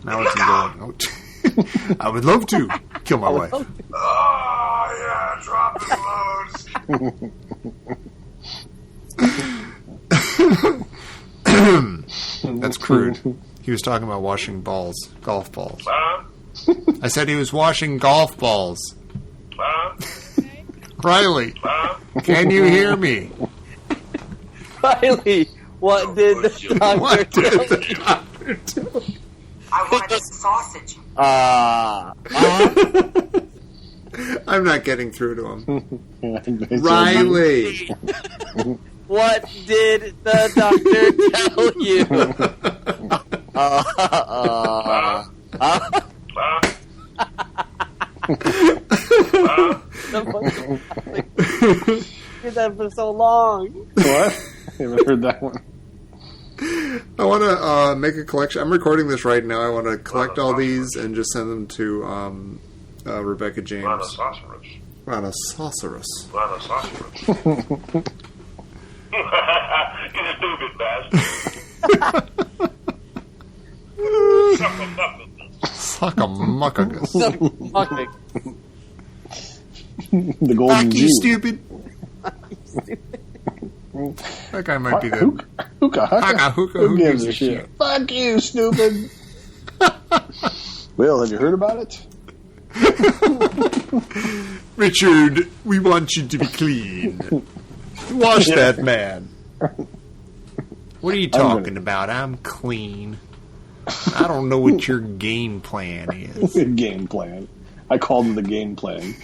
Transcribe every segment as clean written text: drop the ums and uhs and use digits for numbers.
Now it's going. Oh, I would love to kill my wife. Oh, yeah, drop the loads. That's crude. He was talking about washing golf balls. I said he was washing golf balls. Riley, can you hear me? Riley, what did the doctor do? I wanted sausage. I'm not getting through to him. Riley. What did the doctor tell you? Did that for so long. What? I haven't heard that one. I want to make a collection. I'm recording this right now. I want to collect all these and just send them to Rebecca James. Rhinoceros. You stupid bastard. Suck a muckagus. The golden Fuck you, Jew. stupid. That guy might be the... Who gives a shit? Fuck you, stupid. Will, have you heard about it? Richard, we want you to be clean. Wash that man. What are you talking about? I'm clean. I don't know what your game plan is. Game plan. I called him the game plan.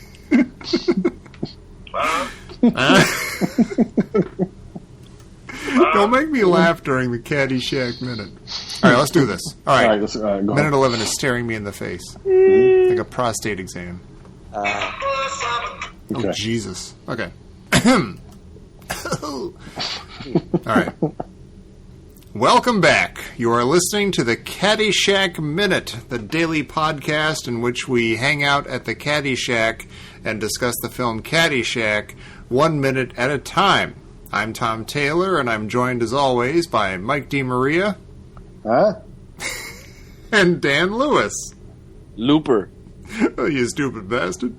Don't make me laugh during the Caddyshack minute. All right, let's do this. All right, let's, go minute ahead. 11 is staring me in the face. Like a prostate exam. Okay. Oh, Jesus. Okay. All right. Welcome back. You are listening to the Caddyshack Minute, the daily podcast in which we hang out at the Caddyshack and discuss the film Caddyshack 1 minute at a time. I'm Tom Taylor, and I'm joined as always by Mike DeMaria. Huh? And Dan Lewis. Looper. Oh, you stupid bastard.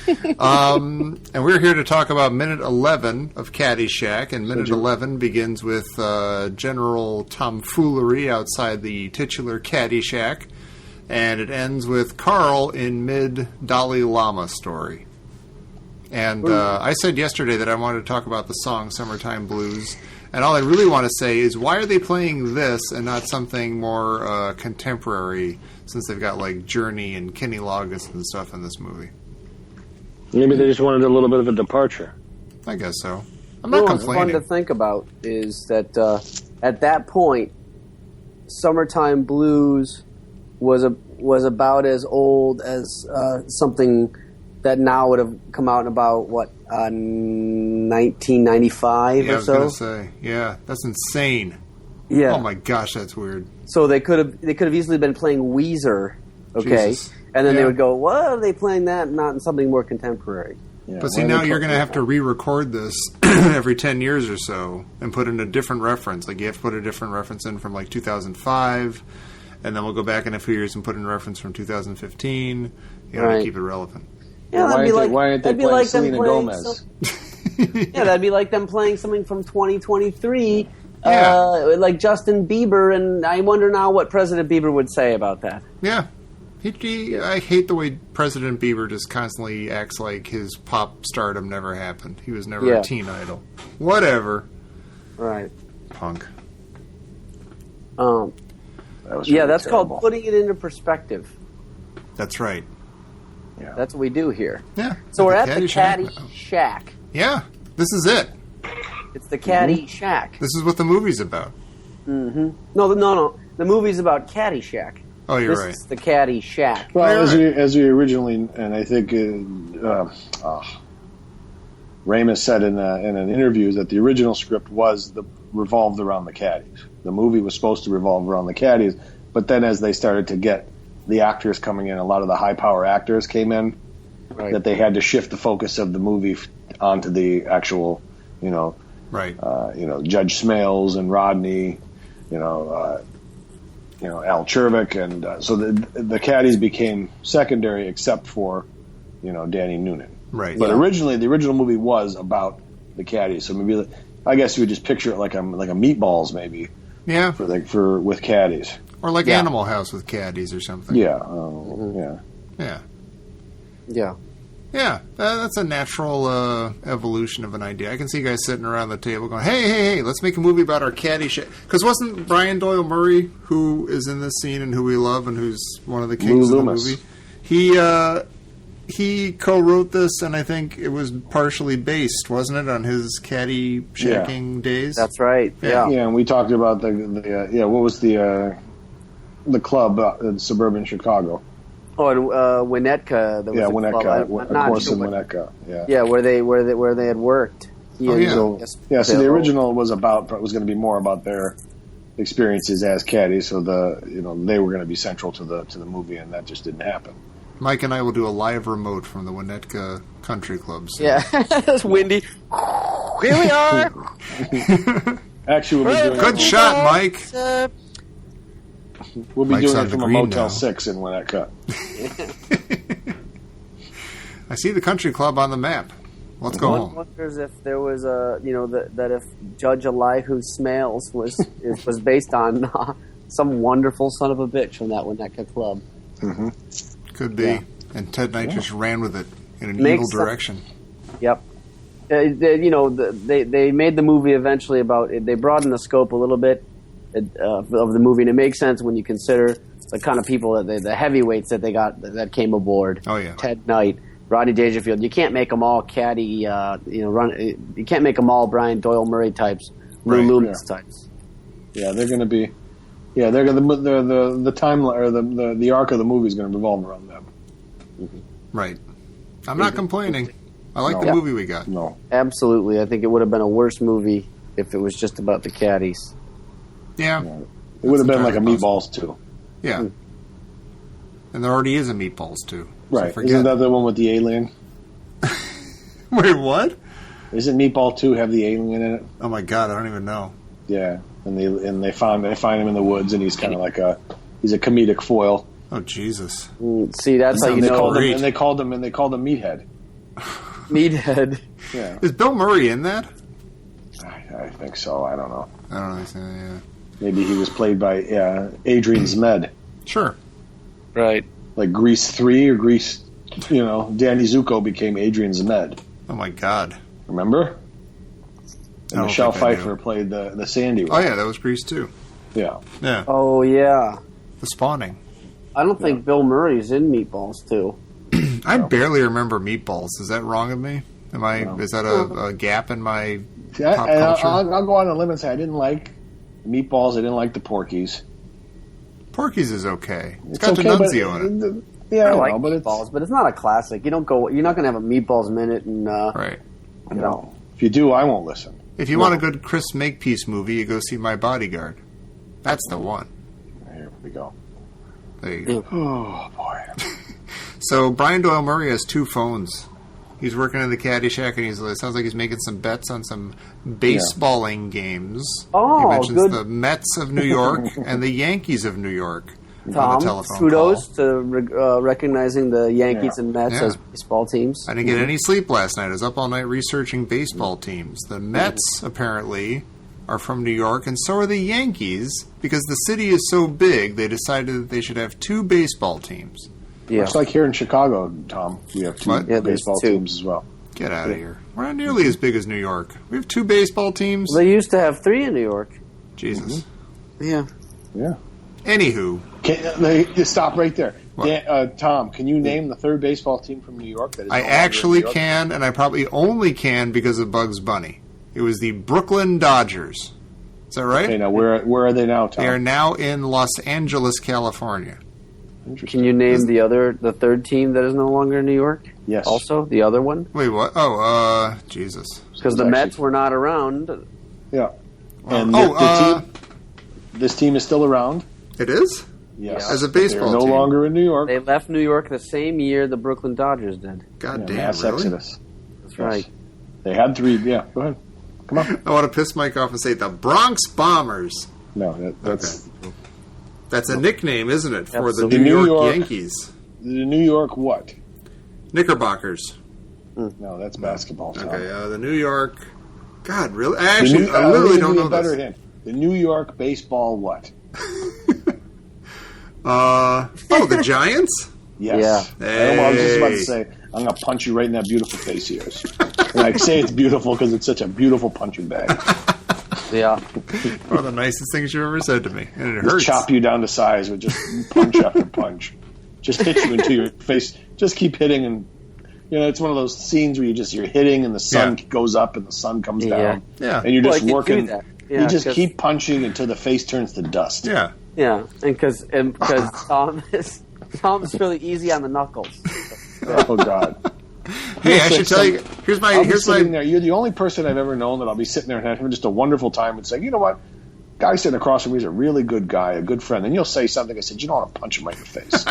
And we're here to talk about minute 11 of Caddyshack, and minute 11 begins with general tomfoolery outside the titular Caddyshack, and it ends with Carl in mid-Dalai Lama story. And I said yesterday that I wanted to talk about the song Summertime Blues, and all I really want to say is, why are they playing this and not something more contemporary, since they've got like Journey and Kenny Loggins and stuff in this movie? Maybe they just wanted a little bit of a departure. I guess so. I'm not What's complaining. fun to think about is that at that point, Summertime Blues was about as old as something that now would have come out in about 1995 Yeah, or I was so. gonna say, yeah, that's insane. Yeah. Oh my gosh, that's weird. So they could have easily been playing Weezer, okay, Jesus. and then they Yeah. would go, "What are they playing that? Not in something more contemporary." Yeah, But see, now you're going to have to re-record this every 10 years or so and put in a different reference. Like, you have to put a different reference in from, like, 2005, and then we'll go back in a few years and put in a reference from 2015, to Right. keep it relevant. Yeah, why aren't they playing Selena Gomez? Yeah, that'd be like them playing something from 2023, Yeah. like Justin Bieber, and I wonder now what President Bieber would say about that. Yeah. I hate the way President Bieber just constantly acts like his pop stardom never happened. He was never a teen idol. Whatever. Right. Punk. That was Yeah, really that's terrible. called putting it into perspective. That's right. Yeah. That's what we do here. Yeah. So we're at the Caddyshack. Caddy Shack. Yeah. This is it. It's the Caddy Shack. This is what the movie's about. Mm-hmm. No. The movie's about Caddyshack. Oh, you're This right. is the Caddy Shack. Well, Right. as we originally, and I think Ramis said in an interview that the original script revolved around the caddies. The movie was supposed to revolve around the caddies, but then as they started to get the actors coming in, a lot of the high power actors came in, Right. that they had to shift the focus of the movie onto the actual, Right. Judge Smales and Rodney, Al Chervik, and so the caddies became secondary, except for Danny Noonan. Right. But originally, the original movie was about the caddies. So maybe I guess you would just picture it like a Meatballs, maybe. Yeah. For with caddies. Or like Animal House with caddies or something. Yeah. Yeah. Yeah. Yeah, that's a natural evolution of an idea. I can see guys sitting around the table going, hey, let's make a movie about our Caddyshack. Because wasn't Brian Doyle Murray, who is in this scene and who we love and who's one of the kings of the movie, he co-wrote this, and I think it was partially based, wasn't it, on his Caddyshacking days? That's right, yeah. Yeah, and we talked about what was the club in suburban Chicago? Oh, and Winnetka. Winnetka. Of course, in Winnetka. Yeah, where they had worked. So the original was going to be more about their experiences as caddies. So they were going to be central to the movie, and that just didn't happen. Mike and I will do a live remote from the Winnetka Country Club. So. Yeah, it's windy. Here we are. Actually, we'll be doing good shot, Mike. We'll be Mike's doing it from a Motel now. 6 in Winnetka. I see the country club on the map. Let's go home. One wonders if there was that if Judge Elihu Smales was based on some wonderful son of a bitch from that Winnetka club. Mm-hmm. Could be. Yeah. And Ted Knight just ran with it in an evil direction. Yep. They made the movie eventually about it. They broadened the scope a little bit of the movie, and it makes sense when you consider the kind of people the heavyweights that they got that came aboard. Oh yeah, Ted Knight, Rodney Dangerfield. You can't make them all caddy. You can't make them all Brian Doyle Murray types, Lou Loomis types. Yeah, they're going to be. Yeah, they're the timeline or the arc of the movie is going to revolve around them. Mm-hmm. Right. I'm not complaining. I like the movie we got. No, absolutely. I think it would have been a worse movie if it was just about the caddies. Yeah. It would have been like a Meatballs 2. Yeah. And there already is a Meatballs 2. Right. So isn't that the one with the alien? Wait, what? Isn't Meatball 2 have the alien in it? Oh my god, I don't even know. Yeah. And they find him in the woods, and he's kind of like he's a comedic foil. Oh Jesus! See, that's how you know. And they called him Meathead. Meathead. Yeah. Is Bill Murray in that? I think so. I don't know. I don't know. Yeah. Maybe he was played by Adrian Zmed. Sure. Right. Like Grease 3 or Grease, Danny Zuko became Adrian Zmed. Oh my god! Remember? And Michelle Pfeiffer played the Sandy one. Oh yeah, that was Grease 2. Yeah. Yeah. Oh yeah. The Spawning. I don't think Bill Murray's in Meatballs 2. I barely remember Meatballs. Is that wrong of me? Is that a gap in my pop culture? I'll go on a limb and say I didn't like Meatballs. I didn't like the Porky's. Porky's is okay. It's got D'Annunzio in it. Yeah, I like Meatballs, but it's not a classic. You're not going to have a Meatballs minute and right. No. If you do, I won't listen. If you want a good Chris Makepeace movie, you go see My Bodyguard. That's the one. Here we go. There you go. Oh boy. So Brian Doyle Murray has 2 phones. He's working in the Caddyshack, and it sounds like he's making some bets on some baseballing games. Oh, he mentions good. the Mets of New York and the Yankees of New York. Tom, kudos to recognizing the Yankees and Mets Yeah. as baseball teams. I didn't get any sleep last night. I was up all night researching baseball teams. The Mets, apparently, are from New York, and so are the Yankees. Because the city is so big, they decided that they should have 2 baseball teams. Yeah. It's like here in Chicago, Tom. We have 2 baseball teams as well. Get out of here. We're not nearly as big as New York. We have 2 baseball teams. They used to have 3 in New York. Jesus. Yeah. Yeah. Anywho. You stop right there. Tom, can you name the 3rd baseball team from New York? That is I actually can, and I probably only can because of Bugs Bunny. It was the Brooklyn Dodgers. Is that right? Okay, now where are they now, Tom? They are now in Los Angeles, California. Can you name the 3rd team that is no longer in New York? Yes. Also, the other one? Wait, what? Oh, Jesus. Because the Mets were not around. Yeah. And this team is still around. It is? Yes. As a baseball They're team. no longer in New York. They left New York the same year the Brooklyn Dodgers did. God damn, mass really? exodus. That's right. They had 3. Yeah, go ahead. Come on. I want to piss Mike off and say the Bronx Bombers. No, that's... Okay. That's a nickname, isn't it, for the Absolutely. New York Yankees? The New York what? Knickerbockers. No, that's basketball. Tom. Okay, the New York... God, really? I literally don't know better this. hint. The New York baseball what? The Giants? Yes. Yeah. I was just about to say, I'm going to punch you right in that beautiful face of yours. And I say it's beautiful because it's such a beautiful punching bag. Yeah. One of the nicest things you've ever said to me. And it Just hurts. chop you down to size with just punch after punch. Just hit you into your face. Just keep hitting, and it's one of those scenes where you're hitting, and the sun goes up and the sun comes down. Yeah. And you're just Well, I can working. do that. Yeah, you just 'cause- keep punching until the face turns to dust. Yeah. Yeah, and because Tom's really easy on the knuckles. Oh God. Hey, I should tell you. Here's I'll be my. sitting there. You're the only person I've ever known that I'll be sitting there and having just a wonderful time and saying, you know what? Guy sitting across from me is a really good guy, a good friend. And you'll say something. I said, you don't want to punch him right in the face.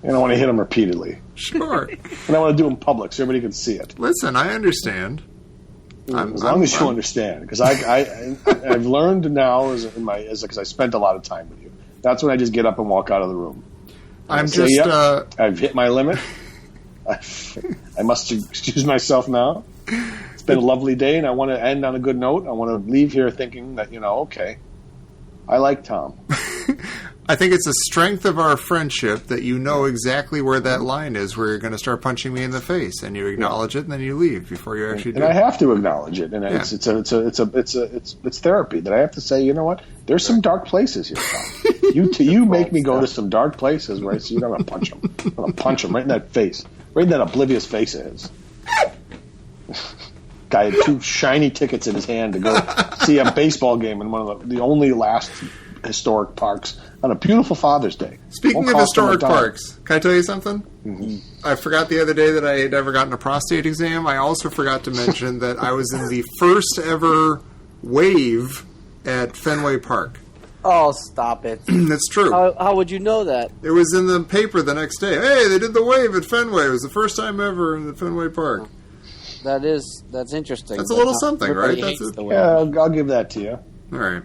And I want to hit him repeatedly. Sure. And I want to do it in public so everybody can see it. Listen, I understand. As long as you understand. Because I've learned now because I spent a lot of time with you. That's when I just get up and walk out of the room. I'm Say, just. "Yep, I've hit my limit. I must excuse myself now. It's been a lovely day, and I want to end on a good note. I want to leave here thinking that, okay, I like Tom. I think it's a strength of our friendship that you know exactly where that line is, where you're going to start punching me in the face, and you acknowledge it, and then you leave before you actually do. And I have to acknowledge it, and it's therapy that I have to say, you know what? There's some dark places here, Tom. You make me go to some dark places where I see I'm going to punch him. I'm going to punch him right in that face, right in that oblivious face of his. Guy had 2 shiny tickets in his hand to go see a baseball game in one of the only last historic parks on a beautiful Father's Day. Speaking Won't of cost him a historic dime. parks, can I tell you something? Mm-hmm. I forgot the other day that I had ever gotten a prostate exam. I also forgot to mention that I was in the first ever wave at Fenway Park. Oh, stop it! That's true. How would you know that? It was in the paper the next day. Hey, they did the wave at Fenway. It was the first time ever in the Fenway Park. That's interesting. That's a little something, right? Everybody hates the wave. Yeah, I'll give that to you. All right.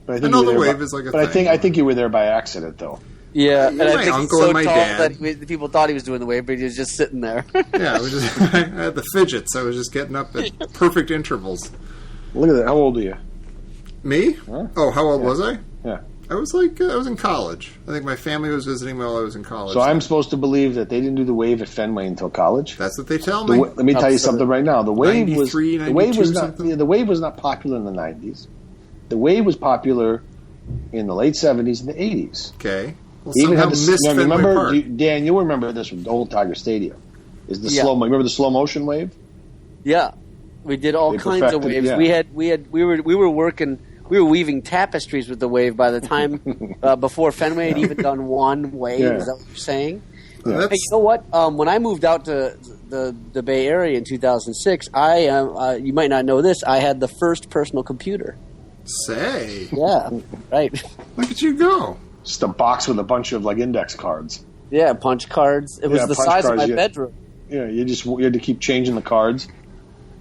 But I know you were the there wave is like a But thing. I think you were there by accident, though. Yeah, and I My think uncle he's so and my tall dad. that the people thought he was doing the wave, but he was just sitting there. Yeah, I had the fidgets. I was just getting up at perfect intervals. Look at that. How old are you? Me? Huh? Oh, how old was I? Yeah. I was I was in college. I think my family was visiting while I was in college. So I'm supposed to believe that they didn't do the wave at Fenway until college? That's what they tell me. Let me tell you something right now. The wave was 93, the wave was 92 not something? the wave was not popular in the 90s. The wave was popular in the late 70s and the 80s. Okay. Well, They even somehow had missed now, Fenway remember, Park. Dan, you'll remember this from the old Tiger Stadium. Is the Yeah. remember the slow motion wave? Yeah, we did all They kinds of perfected- waves. yeah. We were weaving tapestries with the wave by the time before Fenway had even done one wave. Yeah. Is that what you're saying? Yeah. Hey, you know what? When I moved out to the Bay Area in 2006, you might not know this. I had the first personal computer. Say, Yeah, right. look at you go. Just a box with a bunch of index cards. Yeah, punch cards. It was Yeah, the punch size of cards, my yeah. bedroom. Yeah, you had to keep changing the cards.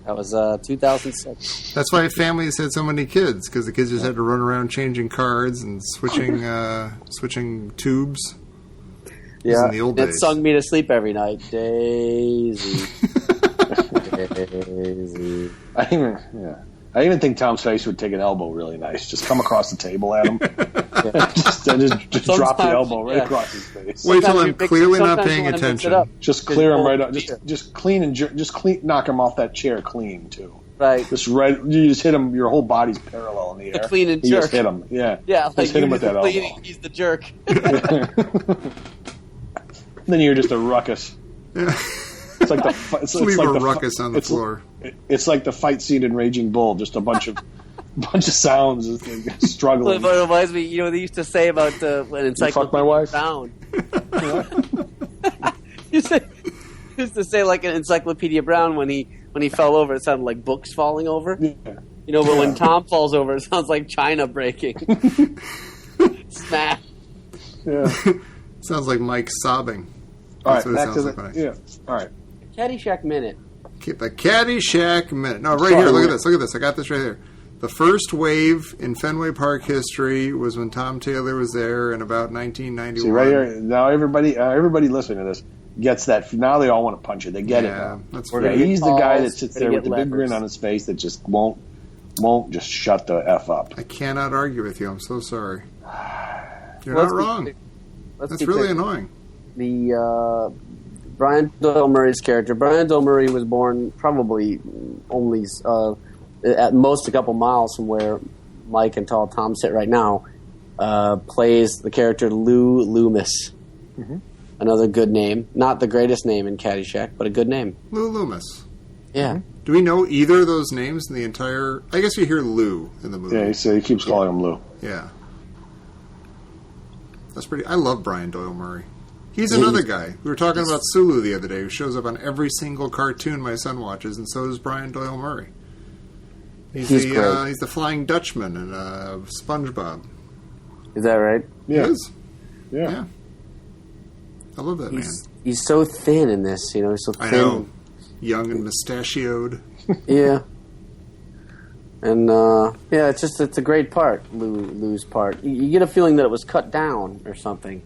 That was 2006. That's why families had so many kids, because the kids just had to run around changing cards and switching tubes. Yeah, in the old it days. sung me to sleep every night. Daisy, Daisy. I even think Tom's face would take an elbow really nice. Just come across the table at him. just drop the elbow right across his face. Wait till Sometimes I'm you mix- clearly not sometimes you paying wanna mix it attention. up. Just clear him right up. Beer. Just clean and knock him off that chair clean too. Right. Just right. You just hit him. Your whole body's parallel in the air. Clean and You just jerk. hit him. Yeah. Yeah, like Just hit him with that elbow. he's the jerk. Then you're just a ruckus. It's like the it's Leave like a the ruckus on the it's- floor. It's like the fight scene in Raging Bull. Just a bunch of sounds struggling. It reminds me, they used to say about when Encyclopedia fuck my wife? Brown. used to say like in Encyclopedia Brown when he fell over, it sounded like books falling over. Yeah. But when Tom falls over, it sounds like China breaking. Smash. Yeah. Sounds like Mike sobbing. All That's right. what it Back to sounds the like. yeah. All right. Caddyshack Minute. The Caddyshack Minute. No, right Sorry, here. Look at wait. this. Look at this. I got this right here. The first wave in Fenway Park history was when Tom Taylor was there in about 1991. See, right here, now everybody listening to this gets that. Now they all want to punch it. They get it now. That's Yeah, right. he's the guy that sits there with the letters. big grin on his face that just won't just shut the F up. I cannot argue with you. I'm so sorry. You're Let's not be wrong. clear. Let's That's be really clear. annoying. The Brian Doyle Murray's character. Brian Doyle Murray was born probably only at most a couple miles from where Mike and Tall Tom sit right now. Plays the character Lou Loomis. Mm-hmm. Another good name. Not the greatest name in Caddyshack, but a good name. Lou Loomis. Yeah. Do we know either of those names in the entire... I guess we hear Lou in the movie. Yeah, he keeps calling him Lou. Yeah. That's pretty... I love Brian Doyle Murray. He's another guy. We were talking about Sulu the other day, who shows up on every single cartoon my son watches, and so does Brian Doyle Murray. He's great. the Flying Dutchman in SpongeBob. Is that right? Yeah. He is. Yeah. Yeah. I love that man. He's so thin in this, you know. He's so thin. I know. Young and mustachioed. Yeah. And yeah, it's a great part, Lou's part. You get a feeling that it was cut down or something.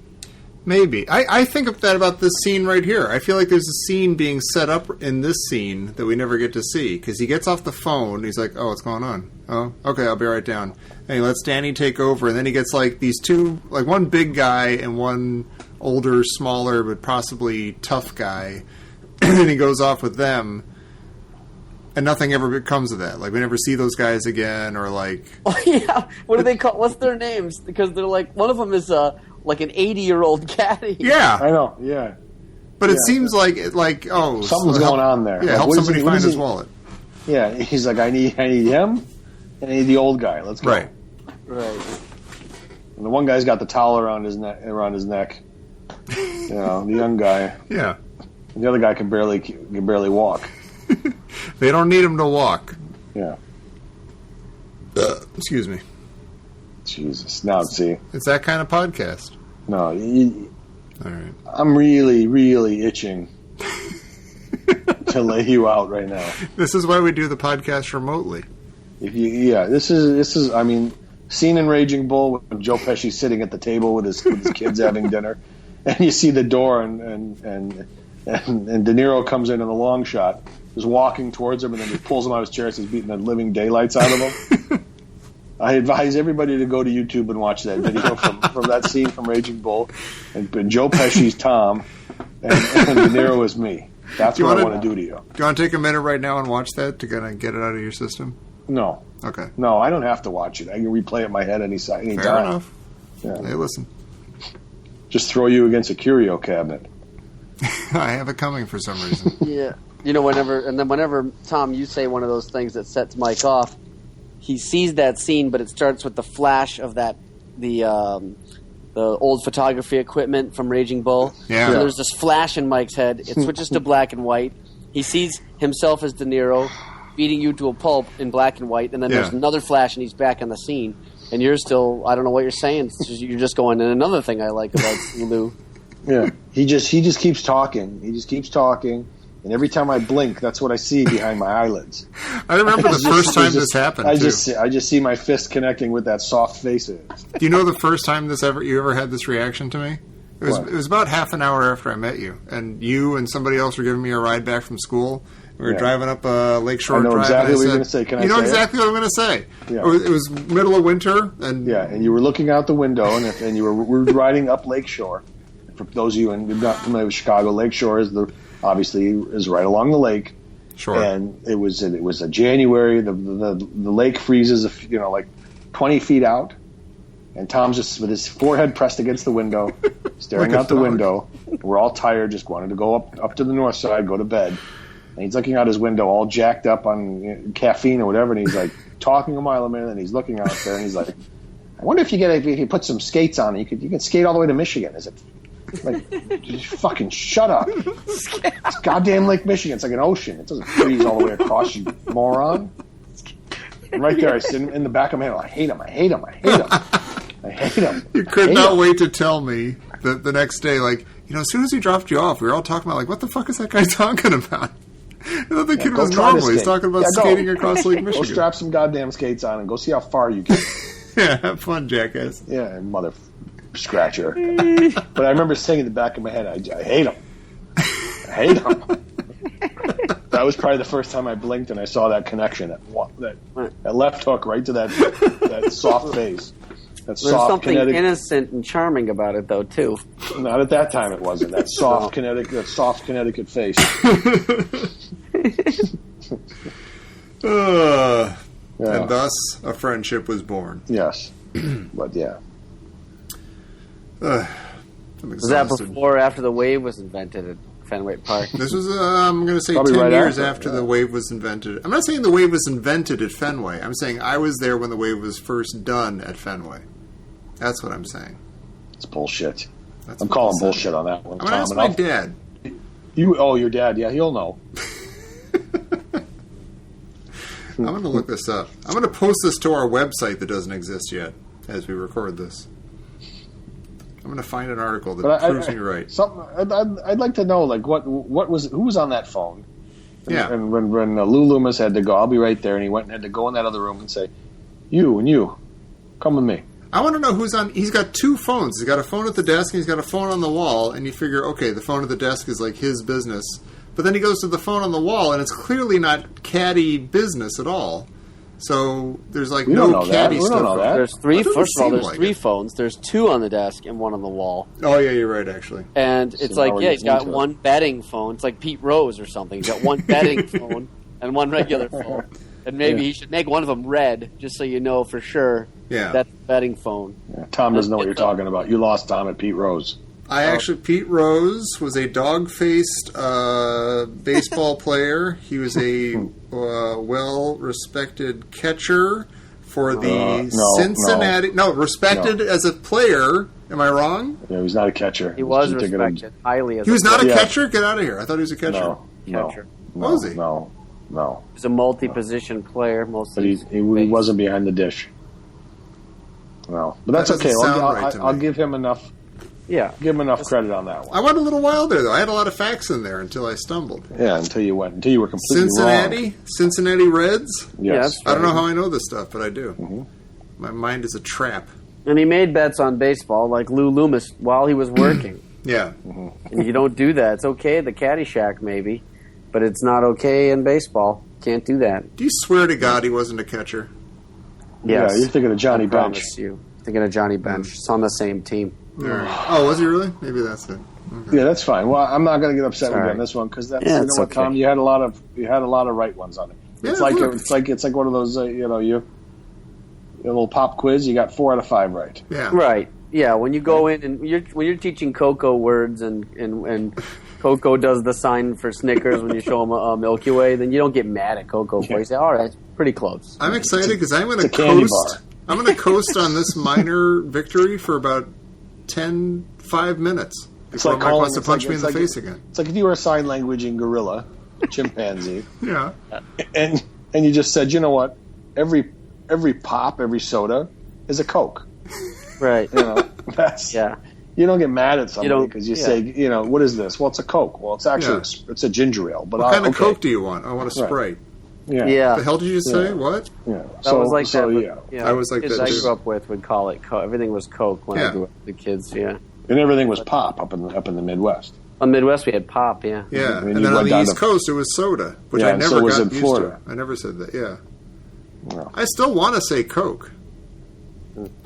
Maybe. I think of that about this scene right here. I feel like there's a scene being set up in this scene that we never get to see. Because he gets off the phone, he's like, oh, what's going on? Oh, okay, I'll be right down. And he lets Danny take over, and then he gets like these two, like one big guy and one older, smaller, but possibly tough guy. And he goes off with them. And nothing ever comes of that. Like, we never see those guys again, or like... Oh, yeah. What do they call... What's their names? Because they're like... One of them is like an 80-year-old caddy. Yeah. I know. Yeah. But it seems like, oh... Something's help- going on there. Yeah, Like, help what is somebody he- what find is his he- wallet. Yeah. He's like, I need him, and I need the old guy. Let's go. Right. Right. And the one guy's got the towel around his neck. You know, the young guy. Yeah. And the other guy can barely walk. They don't need him to walk. Yeah. Excuse me. Jesus. Now, see. It's that kind of podcast. No, All right. I'm really, really itching to lay you out right now. This is why we do the podcast remotely. This is. I mean, scene in Raging Bull with Joe Pesci sitting at the table with his kids having dinner, and you see the door, and De Niro comes in the long shot, is walking towards him, and then he pulls him out of his chair, and he's beating the living daylights out of him. I advise everybody to go to YouTube and watch that video from that scene from Raging Bull, and Joe Pesci's Tom, and De Niro is me. That's what I want to do to you. Do you want to take a minute right now and watch that to kind of get it out of your system? No. Okay. No, I don't have to watch it. I can replay it in my head anytime. Fair enough. Yeah. Hey, listen. Just throw you against a curio cabinet. I have it coming for some reason. Yeah. You know, whenever, Tom, you say one of those things that sets Mike off, he sees that scene, but it starts with the flash of the old photography equipment from Raging Bull. Yeah. So there's this flash in Mike's head. It switches to black and white. He sees himself as De Niro beating you to a pulp in black and white, and then there's another flash, and he's back on the scene. And you're still, I don't know what you're saying. You're just going, and another thing I like about Lou. Yeah. He just keeps talking. He just keeps talking. And every time I blink, that's what I see behind my eyelids. I remember the first time this happened, I too. just see my fist connecting with that soft face. Do you know the first time you ever had this reaction to me? It was about half an hour after I met you, and you and somebody else were giving me a ride back from school. We were driving up Lakeshore Drive. I know exactly what you're going to say. Can I say You know it? exactly what I'm going to say. Yeah. It was middle of winter, and And you were looking out the window, and we were riding up Lakeshore. For those of you who are not familiar with Chicago, Lakeshore is obviously right along the lake. Sure. And it was a January. The lake freezes, like 20 feet out, and Tom's just with his forehead pressed against the window, staring Like a out the dog. window. We're all tired, just wanted to go up to the north side, go to bed. And he's looking out his window, all jacked up on caffeine or whatever, and he's like talking a mile a minute, and he's looking out there, and he's like, "I wonder if you put some skates on, you can skate all the way to Michigan." Is it? Like, just fucking shut up. It's goddamn Lake Michigan. It's like an ocean. It doesn't freeze all the way across, you moron. And right there, I sit in the back of my head. I hate him. I hate him. I hate him. I hate him. you could not wait to tell me the next day, like, as soon as he dropped you off, we were all talking about, like, what the fuck is that guy talking about? I thought the kid go was try to normal. He's skate. talking about Yeah, go. skating across Lake Go Michigan. strap some goddamn skates on and go see how far you can. Yeah, have fun, jackass. Yeah, mother scratcher. But I remember saying in the back of my head, I hate him. I hate him. That was probably the first time I blinked and I saw that connection, that left hook right to that soft face. That There's soft something kinetic. innocent and charming about it, though, too. Not at that time, it wasn't. That soft Connecticut face. Yeah. Yeah. And thus, a friendship was born. Yes, but yeah. I'm Was that exhausted. before or after the wave was invented at Fenway Park? This was, I'm going to say, Probably 10 right years after, after the wave was invented. I'm not saying the wave was invented at Fenway. I'm saying I was there when the wave was first done at Fenway. That's what I'm saying. It's bullshit. That's I'm what calling I said. bullshit on that one. I'm going to ask Tom, my and dad. your dad, yeah, he'll know. I'm going to look this up. I'm going to post this to our website that doesn't exist yet as we record this. I'm going to find an article that But proves me right. I'd like to know, like, who was on that phone? Yeah. And when Lou Loomis had to go, I'll be right there, and he went and had to go in that other room and say, you, come with me. I want to know who's on. He's got two phones. He's got a phone at the desk and he's got a phone on the wall. And you figure, okay, the phone at the desk is like his business. But then he goes to the phone on the wall and it's clearly not caddy business at all. So there's like We don't know no that. caddy We don't stuff. know that. There's three. That doesn't First of all, seem there's like three it. phones. There's two on the desk and one on the wall. Oh yeah, you're right. Actually, And So it's now like, we're yeah, he's getting got into it. one betting phone. It's like Pete Rose or something. He's got one betting phone and one regular phone. And maybe he should make one of them red, just so you know for sure Yeah. that's the betting phone. Yeah, Tom doesn't know what you're talking about. You lost Tom at Pete Rose. Pete Rose was a dog-faced baseball player. He was a well-respected catcher for the Cincinnati. No, respected as a player. Am I wrong? Yeah, he's not a catcher. He was Just thinking respected highly as He was not a Yeah. catcher? Get out of here. I thought he was a catcher. No, catcher. no, Was he? No. He's a multi-position player. But he wasn't behind the dish. No, but that's That doesn't okay. sound right to I'll me. give him enough. Yeah. Give him enough credit on that one. I went a little wild there, though. I had a lot of facts in there until I stumbled. Yeah, until you were completely wrong. Cincinnati Reds. Yeah, Yes. that's I don't know how I know this stuff, but I do. Mm-hmm. My mind is a trap. And he made bets on baseball like Lou Loomis while he was working. Yeah. And you don't do that. It's okay at the Caddyshack maybe, but it's not okay in baseball. Can't do that. Do you swear to God he wasn't a catcher? Yes. Yeah, you're thinking of Johnny I Bench. promise you. Thinking of Johnny Bench. It's on the same team. All right. Oh, was he really? Maybe that's it. Yeah, that's fine. Well, I'm not going to get upset with you Sorry. on this one because that's Yeah, you know it's what, okay. Tom. You had a lot of right ones on it. Yeah, It's like look. it's like one of those your little pop quiz. You got 4 out of 5 right. Yeah. Right. Yeah, when you go in and when you're teaching Coco words and Coco does the sign for Snickers when you show him a Milky Way, then you don't get mad at Coco for it. You say, all right, it's pretty close. I'm excited because I'm going to it's a candy coast. bar. I'm going to coast on this minor victory for about 5 minutes before like Mike calling- wants to it's punch like- me in it's the like- face again. It's like if you were a sign languaging gorilla, chimpanzee, Yeah. and you just said, you know what, every pop, every soda is a Coke. Right. You know, that's Yeah. You don't get mad at somebody don't- because you yeah. say, you know, what is this? Well, it's a Coke. Well, it's actually it's a ginger ale. But What kind of okay. Coke do you want? I want a Right. Sprite. Yeah. Yeah. The hell did you just say? Yeah. What? Yeah. That was like so, that. yeah. Yeah, I was like kids that I too. grew up with would call it Coke. Everything was Coke when Yeah. I grew up with the kids. Yeah. And everything was pop up in the Midwest. On the Midwest, we had pop. Yeah. Yeah. When And you then on went the down East to- Coast, it was soda, which Yeah, I and never so was got in used Florida. to. I never said that. Yeah. No. I still want to say Coke.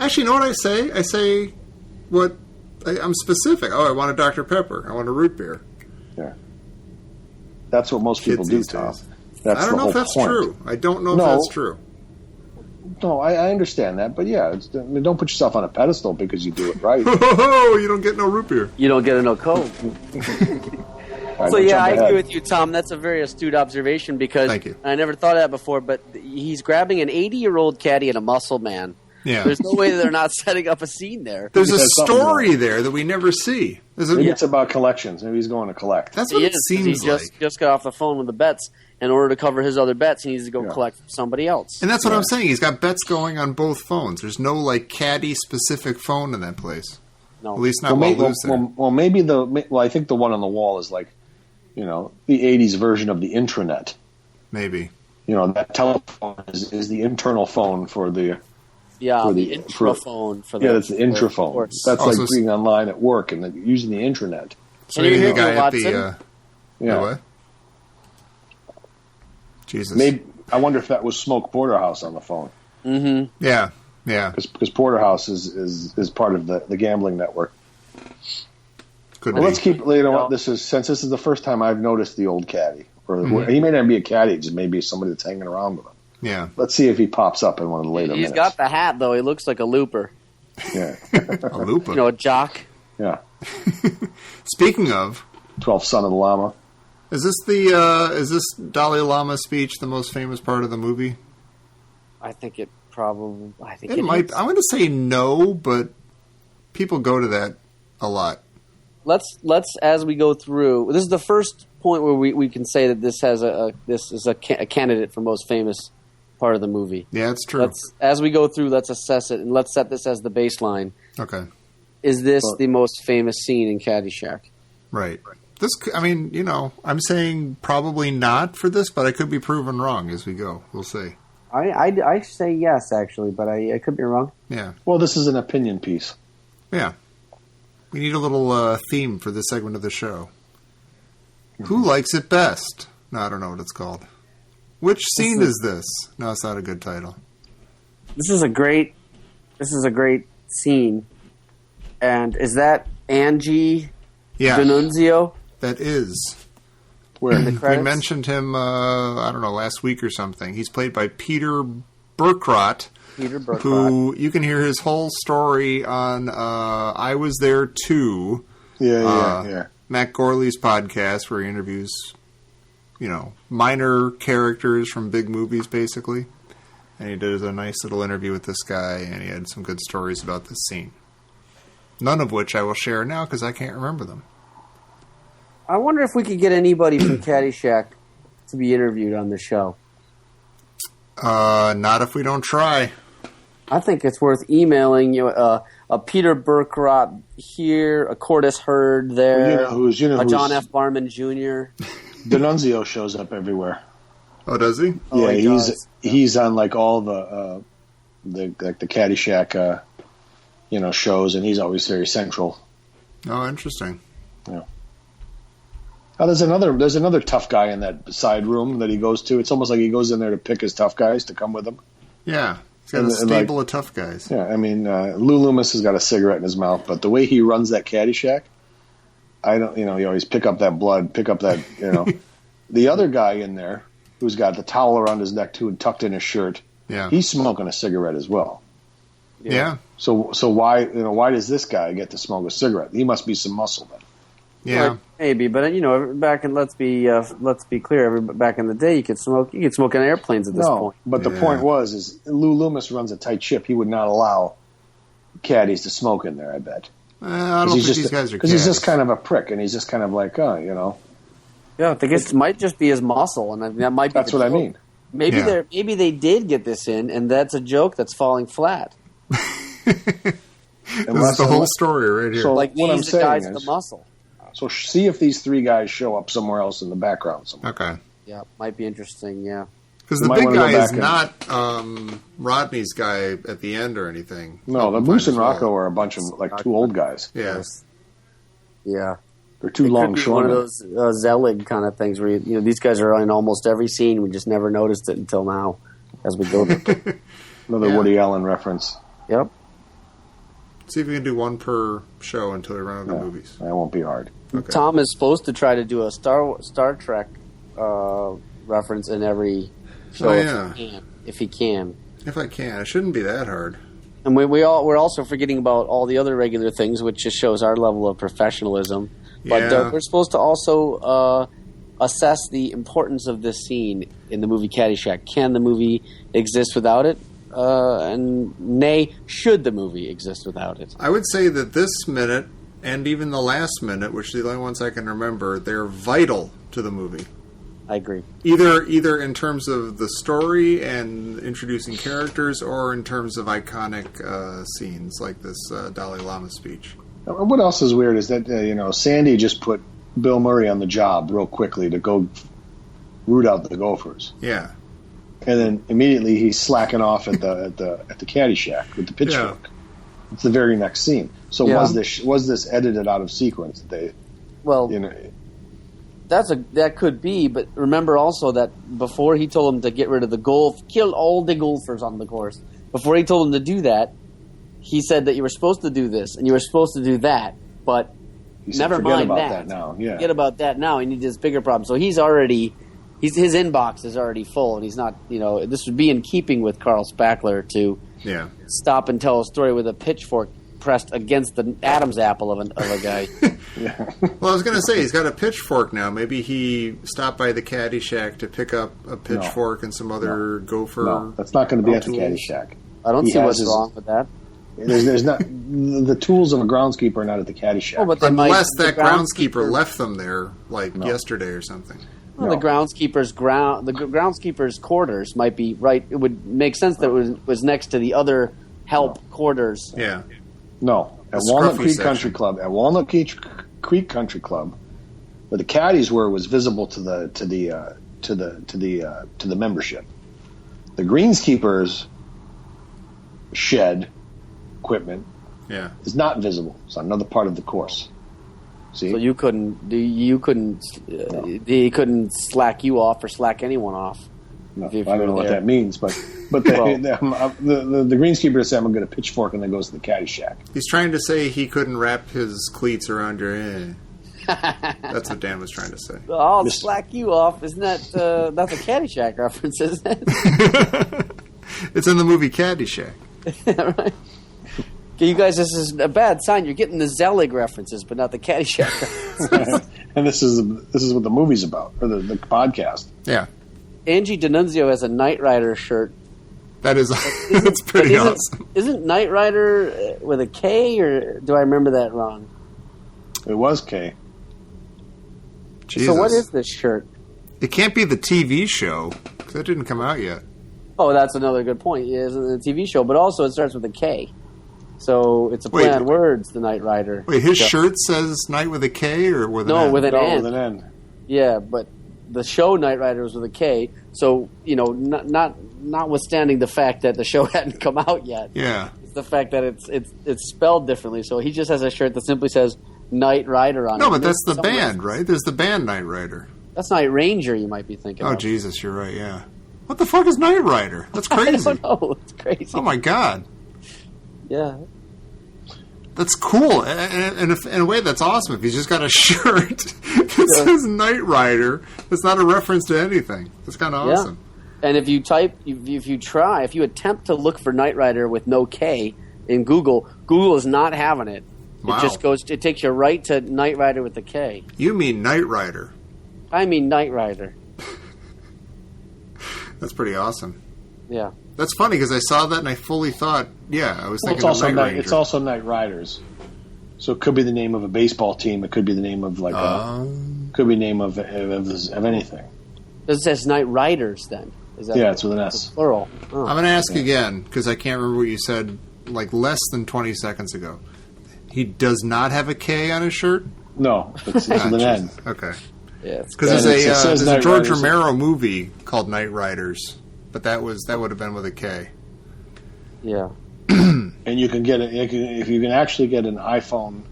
Actually, you know what I say? I say what I'm specific. Oh, I want a Dr. Pepper. I want a root beer. Yeah. That's what most people Kids do, these Tom. days. That's I don't the know if whole that's point. true. I don't know if No. that's true. No, I understand that, but yeah, I mean, don't put yourself on a pedestal because you do it right. Oh, you don't get no root beer. You don't get a no Coke. So yeah, I agree with you, Tom. That's a very astute observation because Thank you. I never thought of that before. But he's grabbing an 80-year-old caddy and a muscle man. Yeah. There's no way they're not setting up a scene there. There's a There's something story there that we never see. Maybe it's about collections. Maybe he's going to collect. That's He what it is, 'cause he seems like. just got off the phone with the bets. In order to cover his other bets, he needs to go Yeah. collect from somebody else. And that's what I'm saying. He's got bets going on both phones. There's no like caddy specific phone in that place. No. At least not while Lou's there. Well, I think the one on the wall is like the 80s version of the intranet. Maybe. That telephone is the internal phone for the... Yeah, for the intraphone for that. Yeah, that's the intraphone. That's Also, like being online at work and using the intranet. So Can you maybe hear the guy me, at the... Watson? Yeah. What? Jesus. Maybe, I wonder if that was Smoke Porterhouse on the phone. Mm-hmm. Yeah. Because Porterhouse is part of the gambling network. Could Well, be. let's keep. What since this is the first time I've noticed the old caddy, or he may not be a caddy, just maybe somebody that's hanging around with him. Yeah. Let's see if he pops up in one of the later He's minutes. got the hat, though. He looks like a looper. Yeah. A Lupa. A jock. Yeah. Speaking of, 12th son of the Lama. is this Dalai Lama speech the most famous part of the movie? I think it probably... It might. is. I'm going to say no, but people go to that a lot. Let's as we go through... This is the first point where we can say that this is a candidate for most famous part of the movie. Yeah, it's true. As we go through, let's assess it, and let's set this as the baseline. Okay. Is this the most famous scene in Caddyshack? Right. This, I mean, I'm saying probably not for this, but I could be proven wrong as we go. We'll see. I say yes, actually, but I could be wrong. Yeah. Well, this is an opinion piece. Yeah. We need a little theme for this segment of the show. Who likes it best? No, I don't know what it's called. Which scene is this? No, it's not a good title. This is a great scene. And is that Angie D'Annunzio? That is. Where? In the We credits? mentioned him, I don't know, last week or something. He's played by Peter Burkrot, who you can hear his whole story on I Was There Too. Yeah. Matt Gorley's podcast where he interviews, minor characters from big movies, basically. And he did a nice little interview with this guy, and he had some good stories about this scene. None of which I will share now because I can't remember them. I wonder if we could get anybody from Caddyshack to be interviewed on the show. Not if we don't try. I think it's worth emailing a Peter Burkrot here, a Cordis Hurd there, a John F. Barman Jr. D'Annunzio shows up everywhere. Oh, does he? Oh, Yeah, he he's on like all the Caddyshack shows, and he's always very central. Oh, interesting. Yeah. Oh, there's another tough guy in that side room that he goes to. It's almost like he goes in there to pick his tough guys to come with him. Yeah, he's got a stable of tough guys. Yeah, I mean, Lou Loomis has got a cigarette in his mouth, but the way he runs that Caddyshack, you always pick up that blood, pick up that, The other guy in there who's got the towel around his neck too and tucked in his shirt, he's smoking a cigarette as well. Yeah. So why does this guy get to smoke a cigarette? He must be some muscle then. Yeah. Well, maybe, but back in let's be clear. Back in the day, you could smoke on airplanes at this point. But the point is Lou Loomis runs a tight ship. He would not allow caddies to smoke in there. I bet. I don't think these guys are because he's just kind of a prick, and he's just kind of like, Yeah, I think it might just be his muscle, and that might be. That's what I mean. Maybe they did get this in, and that's a joke that's falling flat. This is the whole story right here. So Like what I'm these the guys saying with is, the muscle. So see if these three guys show up somewhere else in the background somewhere. Okay. Yeah, might be interesting. Yeah, because the big guy is not Rodney's guy at the end or anything. No, the Moose and Rocco are a bunch of like two old guys. Yeah. Yeah. They're two One of those Zelig kind of things where these guys are in almost every scene. We just never noticed it until now, as we go there. Another Woody Allen reference. Yep. See if we can do one per show until we run out of movies. That won't be hard. Okay. Tom is supposed to try to do a Star Trek reference in every show if he can. If I can, it shouldn't be that hard. And we're also forgetting about all the other regular things, which just shows our level of professionalism. But we're supposed to also assess the importance of this scene in the movie Caddyshack. Can the movie exist without it? And nay, should the movie exist without it? I would say that this minute and even the last minute, which are the only ones I can remember, they're vital to the movie. I agree. Either in terms of the story and introducing characters, or in terms of iconic scenes like this Dalai Lama speech. What else is weird is that Sandy just put Bill Murray on the job real quickly to go root out the Gophers. Yeah. And then immediately he's slacking off at the Caddyshack with the pitchfork. Yeah. It's the very next scene. So was this edited out of sequence? That could be, but remember also that before he told him to get rid of the kill all the golfers on the course. Before he told him to do that, he said that you were supposed to do this and you were supposed to do that, but never mind that. Forget about that now. He needs this bigger problem. So his inbox is already full, and he's not. This would be in keeping with Carl Spackler to stop and tell a story with a pitchfork pressed against the Adam's apple of a guy. Well, I was going to say, he's got a pitchfork now. Maybe he stopped by the Caddyshack to pick up a pitchfork and some other gopher. No, that's not going to be at the Caddyshack. I don't see what's wrong with that. There's not the tools of a groundskeeper are not at the Caddyshack. Oh, but unless that groundskeeper left them there, yesterday or something. Well, the groundskeeper's quarters might be right. It would make sense that it was next to the other help quarters. Yeah. No, at Walnut Creek Country Club. At Walnut Creek Country Club, where the caddies was visible to the membership. The greenskeeper's shed equipment is not visible. It's on another part of the course. See? So he couldn't slack you off or slack anyone off. No, I don't know what that means, but the greenskeeper said, "I'm going to pitchfork," and then goes to the Caddyshack. He's trying to say he couldn't wrap his cleats around your head. That's what Dan was trying to say. I'll slack you off. Isn't that that's a Caddyshack reference, isn't it? It's in the movie Caddyshack. Right. You guys, this is a bad sign. You're getting the Zelig references, but not the Caddyshack references. And this is what the movie's about, or the podcast. Yeah. Angie D'Annunzio has a Knight Rider shirt. That is that's pretty awesome. Isn't Knight Rider with a K, or do I remember that wrong? It was K. Jesus. So what is this shirt? It can't be the TV show, because that didn't come out yet. Oh, that's another good point. It isn't the TV show, but also it starts with a K. So it's a play on words, the Knight Rider. Wait, his shirt says Knight with a K or with an N? No, with an N. With an N. Yeah, but the show Knight Rider was with a K. So, notwithstanding the fact that the show hadn't come out yet. Yeah. It's the fact that it's spelled differently. So he just has a shirt that simply says Knight Rider on it. No, but that's the band, right? There's the band Knight Rider. That's Knight Ranger, you might be thinking of. Oh, Jesus, you're right, yeah. What the fuck is Knight Rider? That's crazy. I don't know. It's crazy. Oh, my God. Yeah. That's cool. And in a way, that's awesome. If he's just got a shirt that says Knight Rider, it's not a reference to anything. It's kind of awesome. And if you if you attempt to look for Knight Rider with no K in Google is not having it. Wow. It takes you right to Knight Rider with the K. You mean Knight Rider. I mean Knight Rider. That's pretty awesome. Yeah. That's funny because I saw that and I fully thought, I was thinking of Knight Ranger. It's also Knight Riders. So it could be the name of a baseball team. It could be the name of could be the name of anything. It says Knight Riders then. It's with an S. Plural. Oh. I'm going to ask again because I can't remember what you said less than 20 seconds ago. He does not have a K on his shirt? No, it's with an N. Okay. Yeah, because there's a George Romero movie called Knight Riders, but that would have been with a K. Yeah. And you can get if you can actually get an iPhone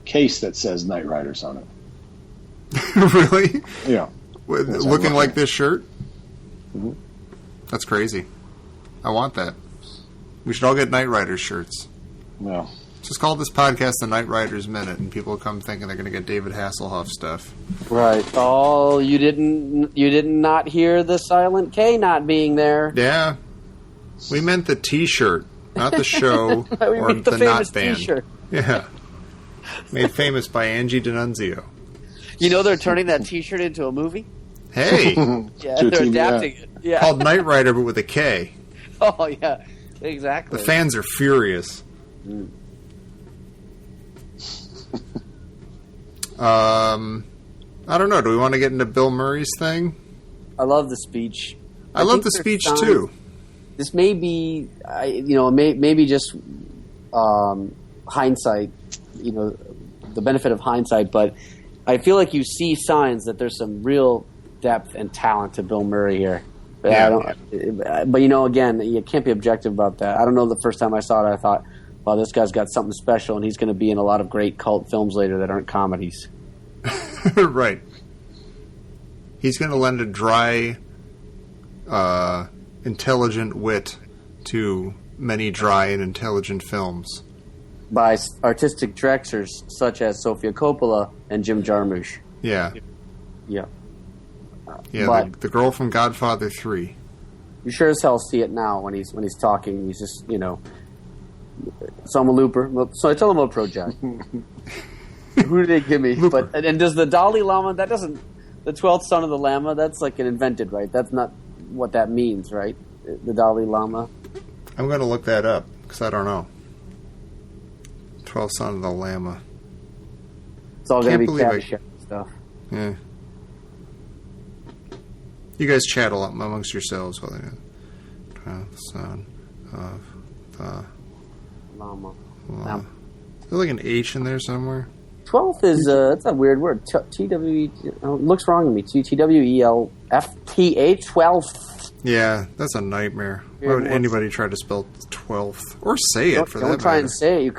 case that says Knight Riders on it. Really? Yeah. Looking like this shirt? Mm-hmm. That's crazy. I want that. We should all get Knight Riders shirts. No. Just call this podcast the Knight Riders Minute, and people will come thinking they're going to get David Hasselhoff stuff. Right. Oh, you didn't not hear the silent K not being there. Yeah. We meant the T-shirt, not the show or the not band. T-shirt. Yeah. Made famous by Angie D'Annunzio. You know they're turning that T-shirt into a movie? Hey. Yeah, they're adapting it. Yeah. Called Knight Rider, but with a K. Oh, yeah. Exactly. The fans are furious. Mm. I don't know. Do we want to get into Bill Murray's thing? I love the speech. I love the speech too. This may be, maybe just hindsight. The benefit of hindsight. But I feel like you see signs that there's some real depth and talent to Bill Murray here. But but again, you can't be objective about that. I don't know. The first time I saw it, I thought, "Wow, this guy's got something special, and he's going to be in a lot of great cult films later that aren't comedies." Right. He's going to lend a dry, intelligent wit to many dry and intelligent films. By artistic directors such as Sofia Coppola and Jim Jarmusch. Yeah. Yeah. Yeah, But- the girl from Godfather 3. You sure as hell see it now when he's talking. He's just, so I'm a looper. So I tell him about Project. Who do they give me? Looper. But and does the Dalai Lama, that doesn't, the 12th son of the Lama, that's like an invented, right? That's not what that means, right? The Dalai Lama. I'm going to look that up, because I don't know. 12th son of the Lama. It's all going to be Can't believe Caddyshack stuff. Yeah. You guys chat a lot amongst yourselves while they do. 12th son of the Lama. Lama. Is there like an H in there somewhere? 12th is, that's a weird word. T-W-E, looks wrong to me. T-W-E-L-F-T-H, 12th. Yeah, that's a nightmare. Why Yeah, would anybody try to spell 12th? Or say it, for that Don't try matter. and say it. You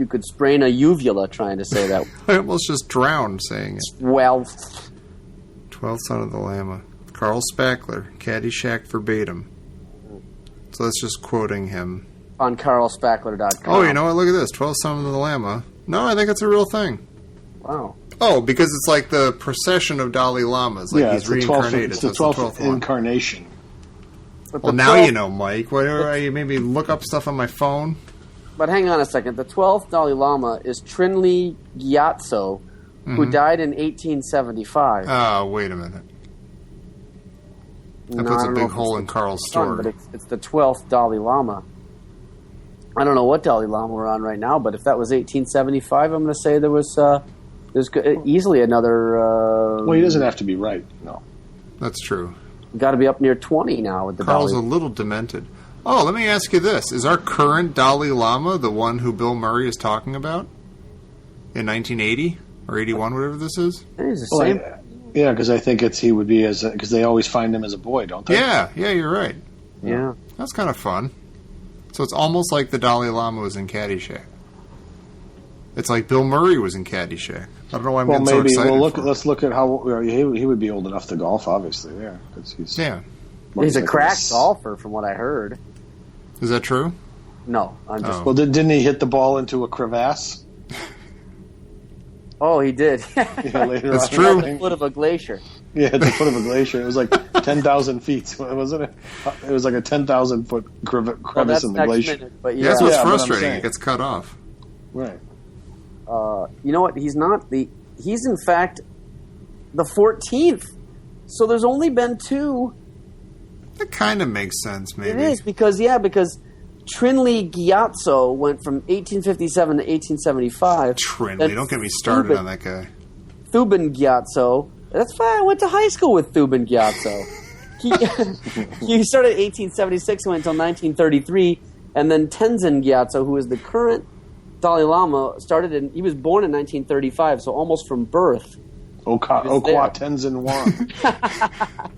could sprain a uvula trying to say that. I almost just drowned saying it. 12th. 12th son of the Lama. Carl Spackler, Caddyshack verbatim. So that's just quoting him. On carlspackler.com. Oh, you know what? Look at this. 12th son of the Lama. No, I think it's a real thing. Wow. Oh, because it's like the procession of Dalai Lamas. Like he's it's the 12th, reincarnated. it's so the it's the 12th 12th one. incarnation. But Well, the now 12th you know, Mike. Whatever, you maybe look up stuff on my phone. But hang on a second. The 12th Dalai Lama is Trinley Gyatso, who died in 1875. Oh, wait a minute. That No, puts I a don't know big if hole it's in Carl's the son, story. But it's the 12th Dalai Lama. I don't know what Dalai Lama we're on right now, but if that was 1875, I'm going to say there's easily another... Well, he doesn't have to be right. No. That's true. Got to be up near 20 now with the Carl's a Dalai. little demented. Oh, let me ask you this. Is our current Dalai Lama the one who Bill Murray is talking about? In 1980? Or 81, whatever this is? He's the Well, same. yeah, because I think he would be because they always find him as a boy, don't they? Yeah, you're right. Yeah. That's kind of fun. So it's almost like the Dalai Lama was in Caddyshack. It's like Bill Murray was in Caddyshack. I don't know why I'm Well, getting so maybe. excited for it. Let's look at how he would be old enough to golf. Obviously, yeah. 'Cause he's Yeah. He's a like crack this- golfer, from what I heard. Is that true? No, I'm just... Oh. Well, didn't he hit the ball into a crevasse? Oh, he did. Yeah, later That's on. true. At the foot of a glacier. Yeah, at the foot of a glacier. It was like 10,000 feet, wasn't it? It was like a 10,000 foot Well, crevice that's in the next glacier. minute, but Yeah, that's what's Yeah, but I'm frustrating. saying. It gets cut off. Right. You know what? He's not the... He's, in fact, the 14th. So there's only been two. That kind of makes sense, maybe. It is, because Trinley Gyatso went from 1857 to 1875. Trinley. Then Don't get me started Thuban- on that guy. Thuban Gyatso. That's fine. I went to high school with Thuban Gyatso. He started in 1876 and went until 1933. And then Tenzin Gyatso, who is the current Dalai Lama, he was born in 1935, so almost from birth. Okwa Tenzin Wan.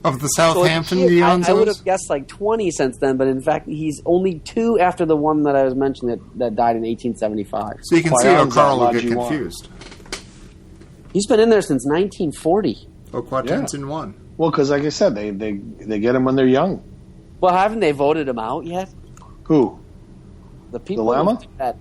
Of the Southampton So Gyatsos? I would have guessed like 20 since then, but in fact, he's only 2 after the one that I was mentioning that died in 1875. So you can see how Kwanzaa Carl will get Lajiwan. confused. He's been in there since 1940. Okwatensin 1. Well, because like I said, they get him when they're young. Well, haven't they voted him out yet? Who? The people. The Lama? That.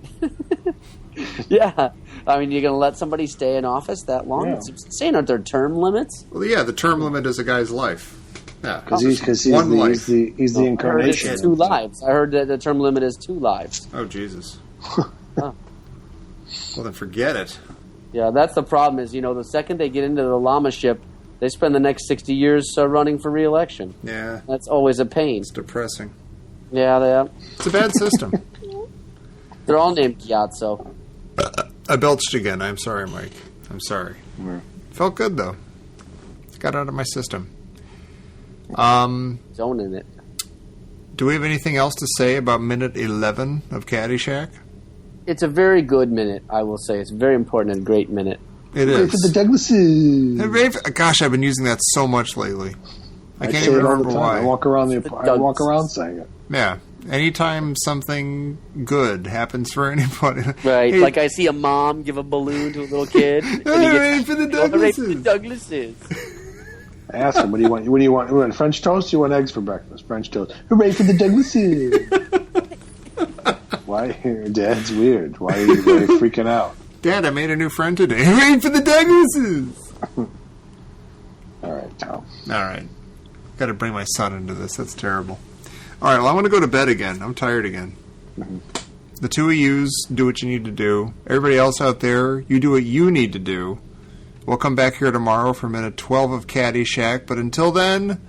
Yeah. I mean, you're going to let somebody stay in office that long? Yeah. It's insane. Aren't there term limits? Well, yeah, the term limit is a guy's life. Yeah. Because he's One the, life. he's the I heard incarnation. it's 2 lives. I heard that the term limit is 2 lives. Oh, Jesus. Oh. Well, then forget it. Yeah, that's the problem is, the second they get into the Lama ship, they spend the next 60 years running for re-election. Yeah, That's always a pain. it's depressing. Yeah, they are. It's a bad system. They're all named Gyatso. I belched again. I'm sorry, Mike. I'm sorry. Yeah. Felt good, though. Got out of my system. Zoning it. Do we have anything else to say about minute 11 of Caddyshack? It's a very good minute, I will say. It's a very important and great minute. It Hooray is. for the Douglases. Hooray for- Gosh, I've been using that so much lately. I can't say even it all the remember time. why. I walk around saying it. Yeah. Anytime something good happens for anybody. Right, Hey, like I see a mom give a balloon to a little kid. and he Hooray for the Hooray for the Douglases. Douglases. I asked him, what do you want? What do you want? You want French toast? You want eggs for breakfast? French toast. Hooray for the Douglases. Why? Dad's weird. Why are you freaking out? Dad, I made a new friend today. Hooray for the Douglases. All right, Tom. All right. Got to bring my son into this. That's terrible. All right, well, I'm going to go to bed again. I'm tired again. Mm-hmm. The two of yous do what you need to do. Everybody else out there, you do what you need to do. We'll come back here tomorrow for minute 12 of Caddyshack. But until then,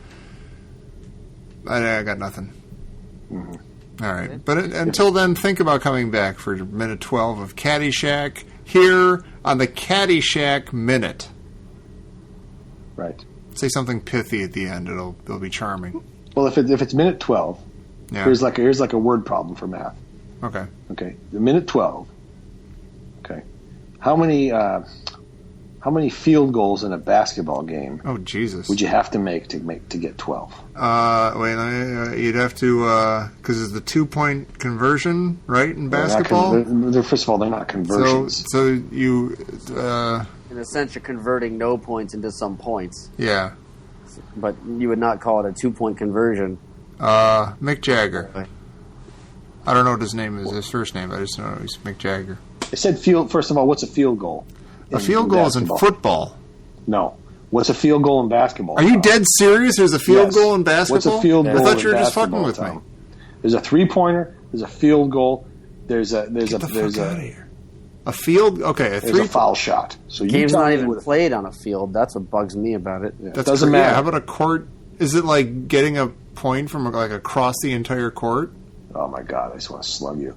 I got nothing. Mm-hmm. All right. But until then, think about coming back for minute 12 of Caddyshack here on the Caddyshack Minute. Right. Say something pithy at the end. It'll be charming. Well, if it's minute 12, Yeah. here's like a word problem for math. Okay. Okay, the minute 12. Okay, how many field goals in a basketball game Oh, Jesus. would you have to make to get 12? You'd have to, because it's the 2-point conversion, right, in basketball? First of all, they're not conversions. So you, In a sense, you're converting no points into some points, yeah. but you would not call it a 2-point conversion. Mick Jagger. I don't know what his name is, his first name, I just know he's Mick Jagger. It said field. First of all, what's a field goal? A field goal is in basketball? football. No. What's a field goal in basketball? Are you dead serious? There's a field Yes. goal in basketball? What's a field goal? I thought you were in just fucking basketball, with me. Tom? There's a 3-pointer. There's a field goal. There's Get the fuck out of here. A field? Okay, there's a foul shot. So you Game's tell not me even what- played on a field. That's what bugs me about it. Yeah, That doesn't Yeah, matter. how about a court? Is it like getting a point from like across the entire court? Oh my God! I just want to slug you.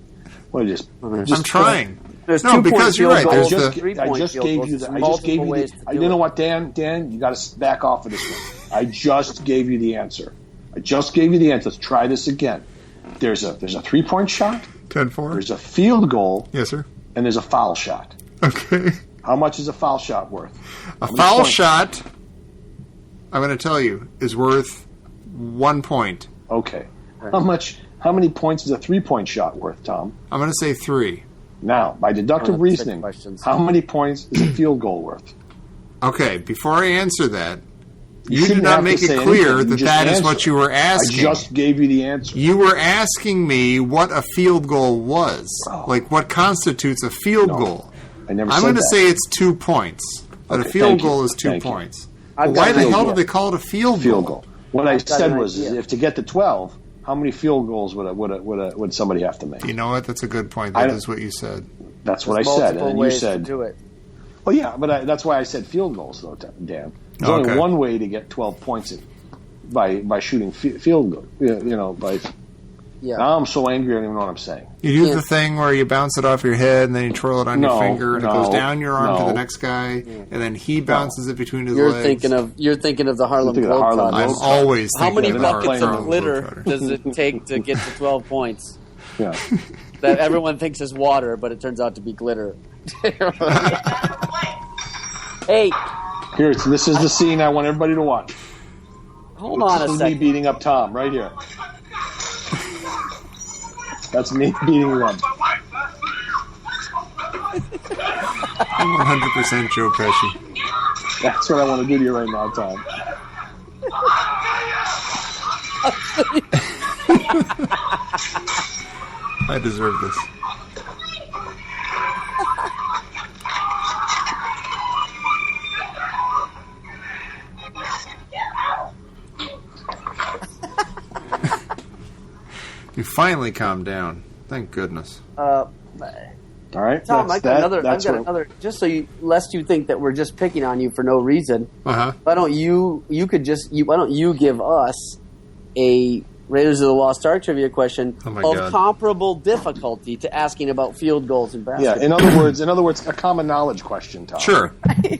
Well, I'm trying. There's No, 2-point because you're field right. goals, There's just, the- 3-point I just field gave goals. you There's the. I just gave multiple you ways the. to do You know it. what, Dan? You got to back off of this one. I just gave you the answer. I just gave you the answer. Let's try this again. There's a 3-point shot. 10-4? There's a field goal, Yes, sir. and there's a foul shot. Okay. How much is a foul shot worth? A How many foul points? shot, I'm going to tell you, is worth 1 point. Okay. How many points is a 3-point shot worth, Tom? I'm going to say 3. Now, by deductive Six reasoning, questions. how many points is a field goal worth? Okay, before I answer that, you did shouldn't not have make to it say clear anything. You that just that is answer. what you were I asking. just gave you the answer. You were asking me what a field goal was. Oh. Like, what constitutes a field No, goal. I never I'm said going to that. say it's 2 points. But a Okay, field thank you. goal is 2 Thank you. points. I've But why got the an hell idea. did they call it a field Goal. What I I've got said an was, idea. if to get to 12, how many field goals would somebody have to make? You know what? That's a good point. I That don't- is what you said. That's what There's I said, multiple and you ways said, to do it. "Well, yeah," but that's why I said field goals, though, Dan. There's Okay. only one way to get 12 points by shooting field goal. Yeah. Now I'm so angry, I don't even know what I'm saying. You do Yeah. the thing where you bounce it off your head and then you twirl it on your No, finger and it no, goes down your arm to no. the next guy and then he bounces it between his You're legs. thinking of the Harlem You're thinking of the Harlem Globetrotters. I'm Globetrotters. always How thinking many of the buckets Harlem of glitter Globetrotters. does it take to get to 12 points? Yeah. That everyone thinks is water, but it turns out to be glitter. Hey, Here, this is the scene I want everybody to watch. hold on This a is me second. beating up Tom, right here. That's me beating him up. I'm 100% Joe Pesci. That's what I want to do to you right now, Tom. I deserve this. You finally calmed down. Thank goodness. All right, Tom, I've got another. that's I've got what- another. Just so you, lest you think that we're just picking on you for no reason. Uh-huh. Why don't you? You could just. Why don't you give us a Raiders of the Lost Ark trivia question Oh my of God. comparable difficulty to asking about field goals in Yeah, basketball? in other words, a common knowledge question, Tom. Sure.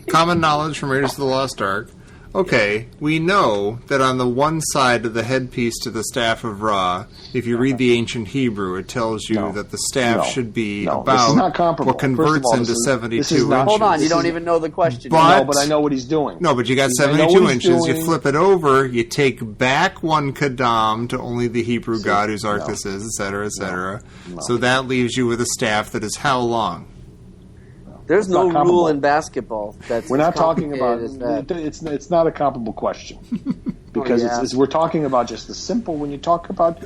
Common knowledge from Raiders of the Lost Ark. okay, we know that on the one side of the headpiece to the staff of Ra, if you read the ancient Hebrew, it tells you that the staff should be this is about not comparable. what converts First of all, into this is 72 not- inches. Hold on, you don't even know the question. But- No, but I know what he's doing. No, but you got I know 72 what he's inches. You doing. flip it over. You take back one kadam to only the Hebrew god whose arc this is, etc., etc. So that leaves you with a staff that is how long? There's not no rule comparable. in basketball. That's We're not talking about complicated as that. it's not a comparable question because it's we're talking about just the simple. When you talk about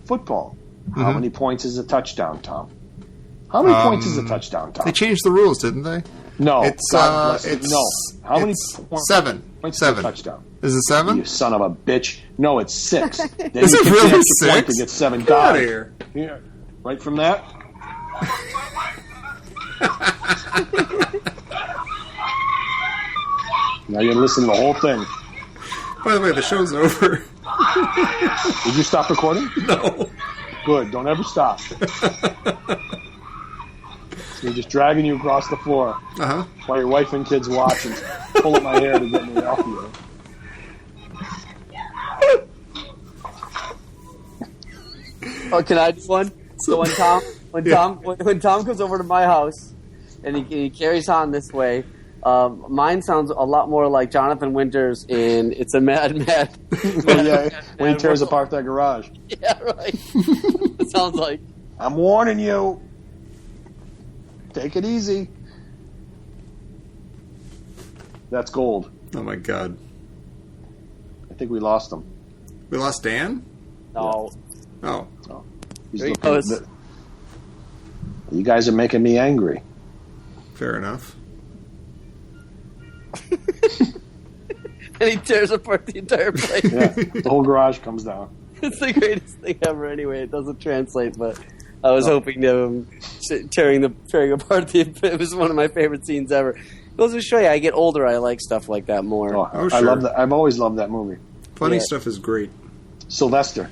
football, how many points is a touchdown, Tom? How many points is a touchdown, Tom? They changed the rules, didn't they? No, It's God bless you. it's no. How many it's points? 7. Points is a 7. touchdown? Is it 7? You son of a bitch! No, it's 6. Then Is you it kick the really extra point 6? to get 7. Get out Got of it. here. Here, right from that. Now you listen to the whole thing. By the way, the show's over. Did you stop recording? No. Good. Don't ever stop. We're just dragging you across the floor Uh-huh. while your wife and kids watch and pull at my hair to get me off you. Oh, can I do one? So when Tom comes over to my house and he carries on this way, mine sounds a lot more like Jonathan Winters in "It's a Mad, When he tears apart that garage. Yeah, right. It sounds like. I'm warning you. Take it easy. That's gold. Oh, my God. I think we lost him. We lost Dan? No. Oh. He's There he looking goes. You guys are making me angry. Fair enough. And he tears apart the entire place. Yeah, the whole garage comes down. It's the greatest thing ever. Anyway, it doesn't translate, but I was hoping to tearing apart the. It was one of my favorite scenes ever. It goes to show you, I get older, I like stuff like that more. Oh, sure. I love that. I've always loved that movie. Funny Yeah. stuff is great. Sylvester.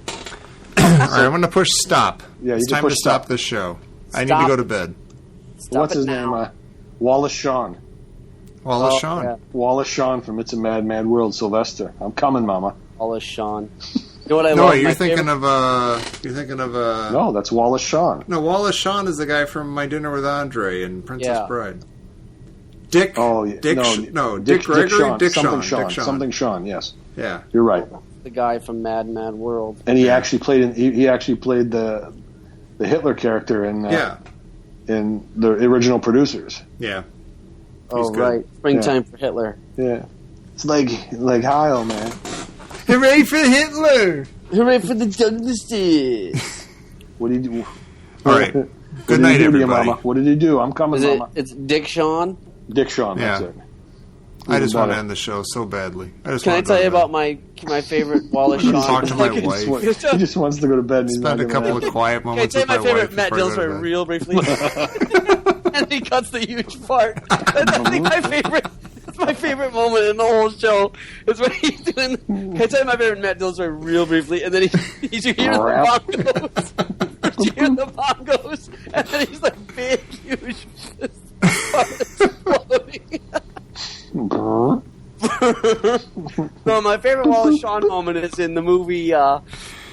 All right, I'm going to push stop. Yeah, you it's can time to push stop stop. this show. I need Stop. to go to bed. Stop What's it his now. name? Wallace Shawn. Wallace Oh, Shawn. yeah. Wallace Shawn from It's a Mad, Mad World. Sylvester. I'm coming, Mama. Wallace Shawn. You know what I No, love? you're My thinking favorite- of You're thinking of No, that's Wallace Shawn. No, Wallace Shawn is the guy from My Dinner with Andre and Princess Yeah. Bride. Dick. Oh, yeah. Dick. no, Dick Gregory. Shawn. Dick Something Shawn. Shawn. Dick Shawn. Something Shawn. Yes, Yeah. you're right. the guy from Mad Mad World. And he actually played. He actually played the Hitler character in Yeah. in the original Producers. Yeah. Oh, good. right. Springtime for Hitler. Yeah, it's like Heil, man. Hooray for Hitler! Hooray for the Douglases! What did he do? All right. What Good did night, he do to you, everybody. Mama? What did he do? I'm coming, Is it? Mama. It's Dick Shawn. Dick Shawn. That's Yeah. it. I just want to better. end the show so badly. Can I tell you about my favorite Wallace Shawn? Talk to my Can wife. He just wants to go to bed. And he's Spend a not couple gonna- of quiet I moments tell you with my my favorite wife Matt before I Dillon go to story bed. real briefly? And he cuts the huge part. That's I think my favorite. That's my favorite moment in the whole show. Is when he's doing. Can I tell you my favorite Matt Dillon story real briefly? And then you hear the bongos. You hear the bongos, and then he's like big, huge. Exploding. No, my favorite Wallace Shawn moment is in the movie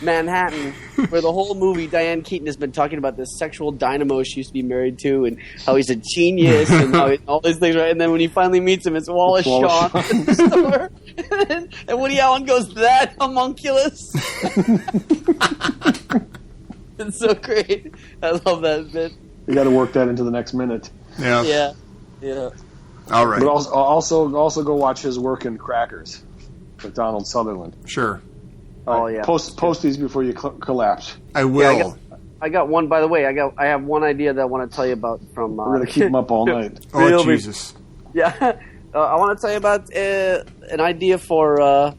Manhattan, where the whole movie Diane Keaton has been talking about this sexual dynamo she used to be married to, and how he's a genius, and how all these things. Right, and then when he finally meets him, it's Wallace Shawn in the store, and Woody Allen goes, "That homunculus." It's so great. I love that bit. You got to work that into the next minute. Yeah. Yeah. All right. But also go watch his work in Crackers with Donald Sutherland. Sure. Oh yeah. Post these before you collapse. I will. I got one. By the way, I have one idea that I want to tell you about from. We're gonna keep him up all night. Oh, Real Jesus. Yeah, I want to tell you about an idea for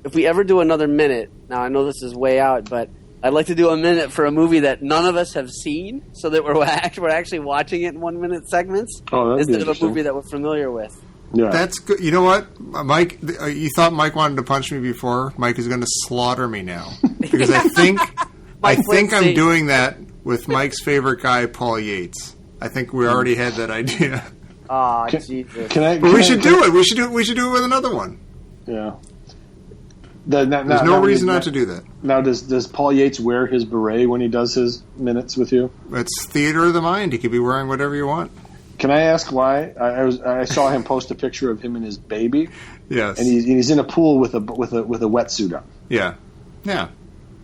if we ever do another minute. Now I know this is way out, but I'd like to do a minute for a movie that none of us have seen, so that we're actually watching it in 1 minute segments Oh, that'd be instead of a interesting. movie that we're familiar with. Yeah. That's good. You know what, Mike? You thought Mike wanted to punch me before. Mike is going to slaughter me now because I think Mike went I'm safe. doing that with Mike's favorite guy, Paul Yates. I think we already had that idea. Ah, Jesus. But we should do it. We should do it with another one. Yeah. There's no reason not to do that. Now, does Paul Yates wear his beret when he does his minutes with you? It's theater of the mind. He could be wearing whatever you want. Can I ask why? I saw him post a picture of him and his baby. Yes. And he's in a pool with a wetsuit on. Yeah. Yeah.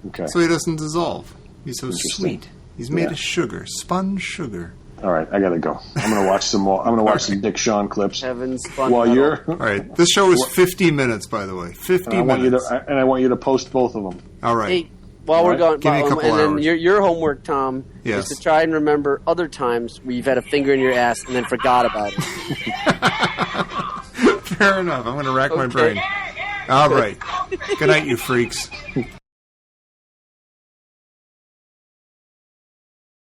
Okay. So he doesn't dissolve. He's so sweet. He's made of sugar, spun sugar. All right, I gotta go. I'm gonna watch some more. I'm gonna watch some Dick Shawn clips. Heaven's fun. While you're all right. This show is 50 minutes, by the way. 50 minutes. I want you to post both of them. All right. Hey, while we're going, Give me a couple and then hours. your homework, Tom, Yes. is to try and remember other times where you've had a finger in your ass and then forgot about it. Fair enough. I'm going to rack my brain. All right. Good night, you freaks.